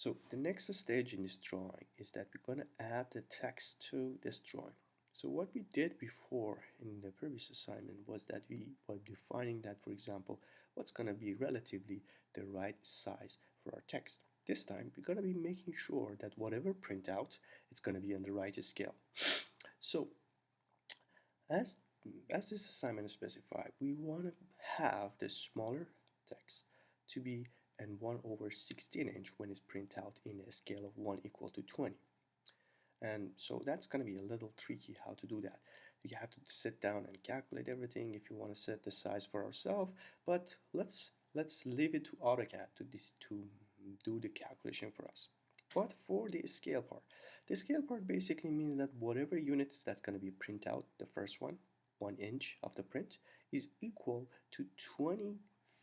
So the next stage in this drawing is that we're going to add the text to this drawing. So what we did before in the previous assignment was that we were defining that, for example, what's going to be relatively the right size for our text. This time we're going to be making sure that whatever printout, it's going to be on the right scale. So as this assignment specified, we want to have the smaller text to be and 1/16" when it's printed out in a scale of 1 equal to 20. And so that's going to be a little tricky how to do that. You have to sit down and calculate everything if you want to set the size for ourselves, but let's leave it to AutoCAD to do the calculation for us. But for the scale part, the scale part basically means that whatever units that's going to be printed out, the first one, 1 inch of the print, is equal to 20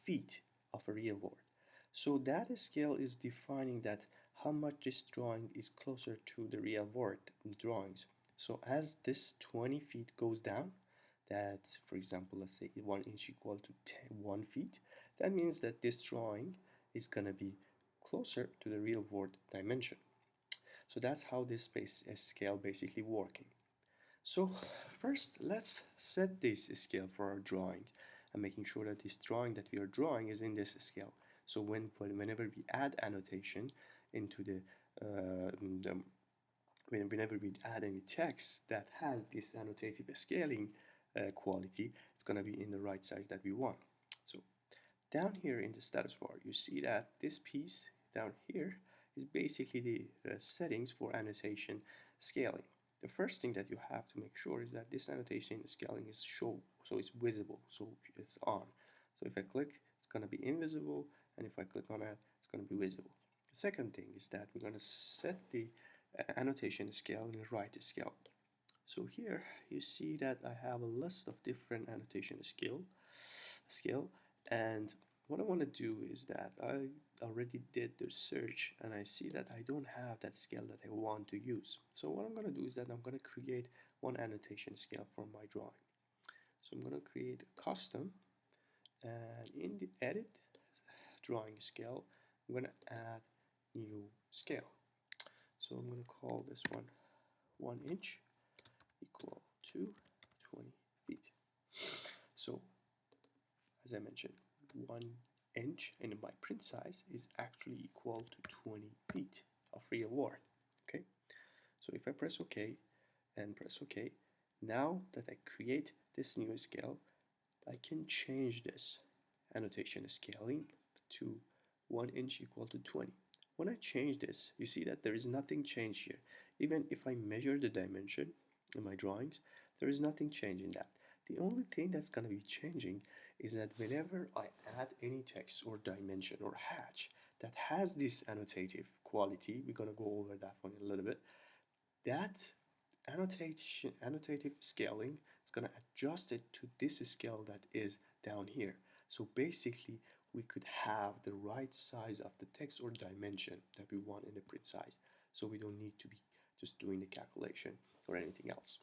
feet of a real world. So that scale is defining that how much this drawing is closer to the real world drawings. So as this 20 feet goes down, that, for example, let's say 1 inch equal to 1 feet, that means that this drawing is going to be closer to the real world dimension. So that's how this space scale basically working. So first, let's set this scale for our drawings and making sure that this drawing that we are drawing is in this scale. So whenever we add annotation into whenever we add any text that has this annotative scaling quality, it's going to be in the right size that we want. So down here in the status bar, you see that this piece down here is basically the settings for annotation scaling. The first thing that you have to make sure is that this annotation scaling is show, so it's visible, so it's on. So if I click, it's going to be invisible, and if I click on it, it's going to be visible. The second thing is that we're going to set the annotation scale in the right scale. So here you see that I have a list of different annotation scale, and what I want to do is that I already did the search and I see that I don't have that scale that I want to use. So what I'm going to do is that I'm going to create one annotation scale for my drawing. So I'm going to create a custom, and in the edit drawing scale, I'm going to add new scale. So I'm going to call this one 1 inch equal to 20 feet. So as I mentioned, 1 inch in my print size is actually equal to 20 feet of real world. Okay, so if I press OK and press OK, now that I create this new scale, I can change this annotation scaling to 1 inch equal to 20. When I change this, you see that there is nothing changed here. Even if I measure the dimension in my drawings, there is nothing changing that. The only thing that's going to be changing is that whenever I add any text or dimension or hatch that has this annotative quality, we're going to go over that one a little bit, that annotative scaling is going to adjust it to this scale that is down here. So basically, we could have the right size of the text or dimension that we want in the print size. So we don't need to be just doing the calculation or anything else.